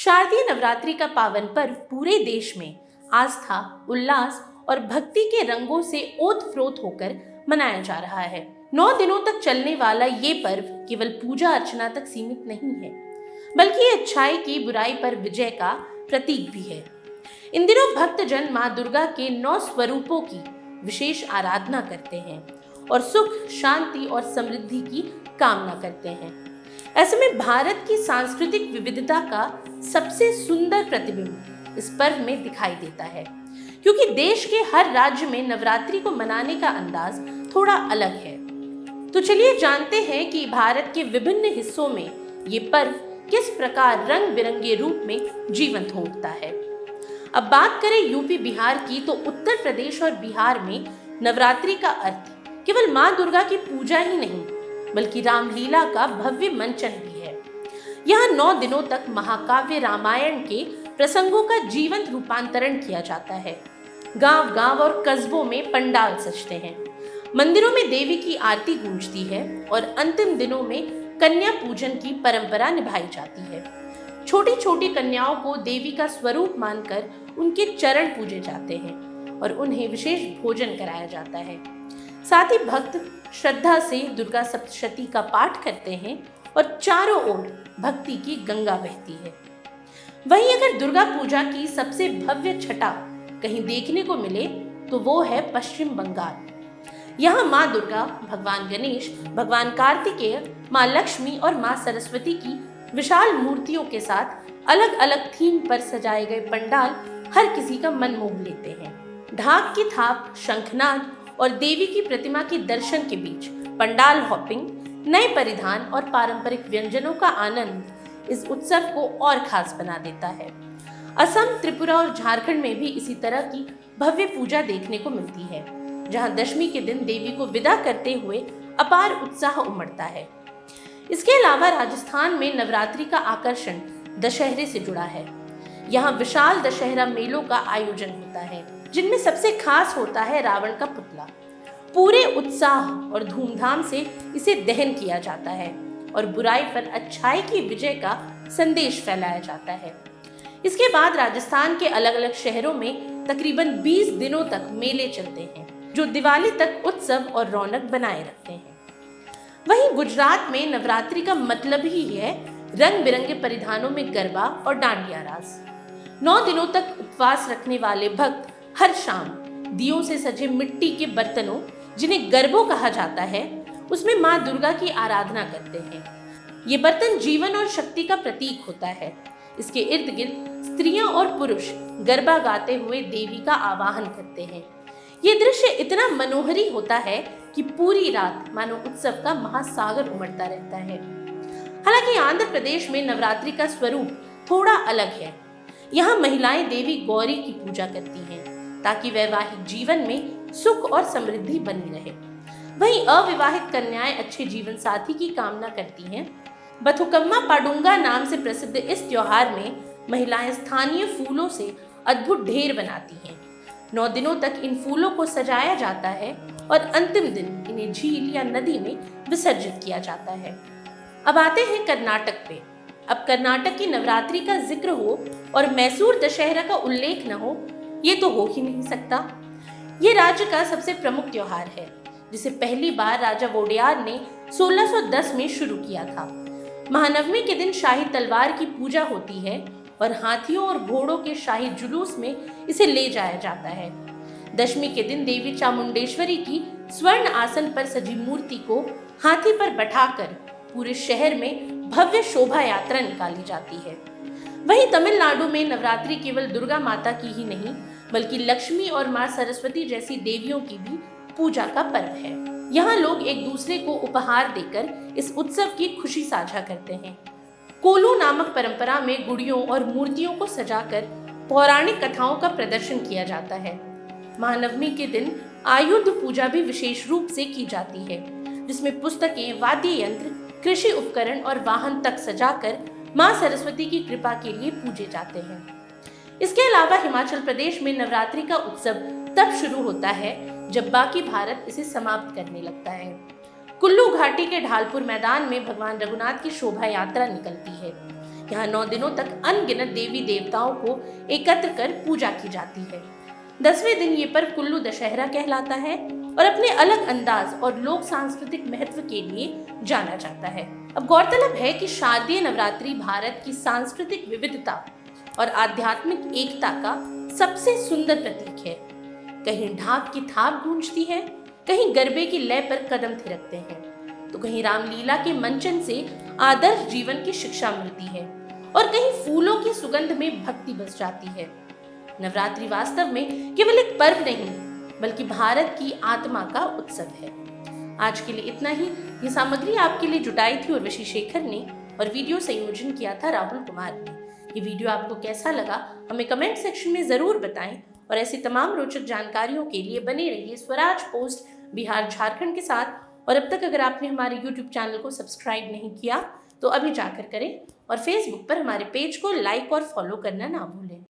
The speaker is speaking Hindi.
शारदीय नवरात्रि का पावन पर्व पूरे देश में आस्था, उल्लास और भक्ति के रंगों से ओत-प्रोत होकर मनाया जा रहा है। 9 दिनों तक चलने वाला ये पर्व केवल पूजा अर्चना तक सीमित नहीं है, बल्कि अच्छाई की बुराई पर विजय का प्रतीक भी है। इन दिनों भक्तजन मां दुर्गा के 9 स्वरूपों की विशेष आराधना करते हैं और सुख, शांति और समृद्धि की कामना करते हैं। ऐसे में भारत की सांस्कृतिक विविधता का सबसे सुंदर प्रतिबिंब इस पर्व में दिखाई देता है, क्योंकि देश के हर राज्य में नवरात्रि को मनाने का अंदाज थोड़ा अलग है। तो चलिए जानते हैं कि भारत के विभिन्न हिस्सों में ये पर्व किस प्रकार रंग बिरंगे रूप में जीवंत हो उठता है। अब बात करें यूपी बिहार की, तो उत्तर प्रदेश और बिहार में नवरात्रि का अर्थ केवल मां दुर्गा की पूजा ही नहीं, बल्कि रामलीला का भव्य मंचन भी है। यहाँ 9 दिनों तक महाकाव्य रामायण के प्रसंगों का जीवंत रूपांतरण किया जाता है। गांव-गांव और कस्बों में पंडाल सजते हैं, मंदिरों में देवी की आरती गूंजती है और अंतिम दिनों में कन्या पूजन की परंपरा निभाई जाती है। छोटी छोटी कन्याओं को देवी का स्वरूप मानकर उनके चरण पूजे जाते हैं और उन्हें विशेष भोजन कराया जाता है। साथ ही भक्त श्रद्धा से दुर्गा सप्तशती का पाठ करते हैं और चारों ओर भक्ति की गंगा बहती है। वहीं अगर दुर्गा पूजा की सबसे भव्य छटा कहीं देखने को मिले तो वो है पश्चिम बंगाल। यहाँ माँ दुर्गा, भगवान गणेश, भगवान कार्तिकेय, माँ लक्ष्मी और माँ सरस्वती की विशाल मूर्तियों के साथ अलग अलग थीम पर सजाए गए पंडाल हर किसी का मन मोह लेते हैं। ढाक की थाप, शंखनाद और देवी की प्रतिमा के दर्शन के बीच पंडाल हॉपिंग, नए परिधान और पारंपरिक व्यंजनों का आनंद इस उत्सव को और खास बना देता है। असम, त्रिपुरा और झारखंड में भी इसी तरह की भव्य पूजा देखने को मिलती है, जहां दशमी के दिन देवी को विदा करते हुए अपार उत्साह उमड़ता है। इसके अलावा राजस्थान में नवरात्रि का आकर्षण दशहरे से जुड़ा है। यहाँ विशाल दशहरा मेलों का आयोजन होता है, जिनमें सबसे खास होता है रावण का पुतला। पूरे उत्साह और धूमधाम से इसे दहन किया जाता है और बुराई पर अच्छाई की विजय का संदेश फैलाया जाता है। इसके बाद राजस्थान के अलग अलग शहरों में तकरीबन 20 दिनों तक मेले चलते हैं, जो दिवाली तक उत्सव और रौनक बनाए रखते हैं। वहीं गुजरात में नवरात्रि का मतलब ही है रंग बिरंगे परिधानों में गरबा और डांडिया रास। 9 दिनों तक उपवास रखने वाले भक्त हर शाम दियों से सजे मिट्टी के बर्तनों, जिन्हें गरबो कहा जाता है, उसमें माँ दुर्गा की आराधना करते हैं। ये बर्तन जीवन और शक्ति का प्रतीक होता है। इसके इर्द गिर्द स्त्रियां और पुरुष गरबा गाते हुए देवी का आवाहन करते हैं। ये दृश्य इतना मनोहरी होता है कि पूरी रात मानो उत्सव का महासागर उमड़ता रहता है। हालांकि आंध्र प्रदेश में नवरात्रि का स्वरूप थोड़ा अलग है। यहाँ महिलाएं देवी गौरी की पूजा करती हैं, ताकि वैवाहिक जीवन में सुख और समृद्धि बनी रहे। वहीं अविवाहित कन्याएं अच्छे जीवन साथी की कामना करती हैं। बथुकम्मा पाडुंगा नाम से प्रसिद्ध इस त्योहार में महिलाएं स्थानीय फूलों से अद्भुत ढेर बनाती हैं। 9 दिनों तक इन फूलों को सजाया जाता है और अंतिम दिन इन्हें झील या नदी में विसर्जित किया जाता है। अब आते हैं कर्नाटक पे। अब कर्नाटक की नवरात्रि का जिक्र हो और मैसूर दशहरा का उल्लेख न हो, ये तो हो ही नहीं सकता। ये राज्य का सबसे प्रमुख त्योहार है, जिसे पहली बार राजा वोडेयार ने 1610 में शुरू किया था। महानवमी के दिन शाही तलवार की पूजा होती है और हाथियों और घोड़ों के शाही जुलूस में इसे ले जाया जाता है। दशमी के दिन देवी चामुंडेश्वरी की स्वर्ण आसन पर सजी मूर्ति को हाथी पर बैठाकर पूरे शहर में भव्य शोभा यात्रा निकाली जाती है। वहीं तमिलनाडु में नवरात्रि केवल दुर्गा माता की ही नहीं, बल्कि लक्ष्मी और मां सरस्वती जैसी देवियों की भी पूजा का पर्व है। यहाँ लोग एक दूसरे को उपहार देकर इस उत्सव की खुशी साझा करते हैं। कोलू नामक परंपरा में गुड़ियों और मूर्तियों को सजाकर पौराणिक कथाओं का प्रदर्शन किया जाता है। महानवमी के दिन आयुध पूजा भी विशेष रूप से की जाती है, जिसमें पुस्तकें, वाद्य यंत्र, कृषि उपकरण और वाहन तक सजाकर मां सरस्वती की कृपा के लिए पूजे जाते हैं। इसके अलावा हिमाचल प्रदेश में नवरात्रि का उत्सव तब शुरू होता है जब बाकी भारत इसे समाप्त करने लगता है। कुल्लू घाटी के ढालपुर मैदान में भगवान रघुनाथ की शोभा यात्रा निकलती है। यहाँ 9 दिनों तक अनगिनत देवी देवताओं को एकत्र कर पूजा की जाती है। 10वें दिन ये पर्व कुल्लू दशहरा कहलाता है और अपने अलग अंदाज और लोक सांस्कृतिक महत्व के लिए जाना जाता है। अब गौरतलब है कि शारदीय नवरात्रि भारत की सांस्कृतिक विविधता और आध्यात्मिक एकता का सबसे सुंदर प्रतीक है। कहीं ढाक की थाप गूंजती है, कहीं गरबे की लय पर कदम थिरकते हैं, तो कहीं रामलीला के मंचन से आदर्श जीवन की शिक्षा मिलती है और कहीं फूलों की सुगंध में भक्ति बस जाती है। नवरात्रि वास्तव में केवल एक पर्व नहीं बल्कि भारत की आत्मा का उत्सव है। आज के लिए इतना ही। ये सामग्री आपके लिए जुटाई थी उर्वशी शेखर ने और वीडियो संयोजन किया था राहुल कुमार ने। ये वीडियो आपको कैसा लगा हमें कमेंट सेक्शन में जरूर बताएं और ऐसी तमाम रोचक जानकारियों के लिए बने रहिए स्वराज पोस्ट बिहार झारखंड के साथ। और अब तक अगर आपने हमारे YouTube चैनल को सब्सक्राइब नहीं किया तो अभी जाकर करें और Facebook पर हमारे पेज को लाइक और फॉलो करना ना भूलें।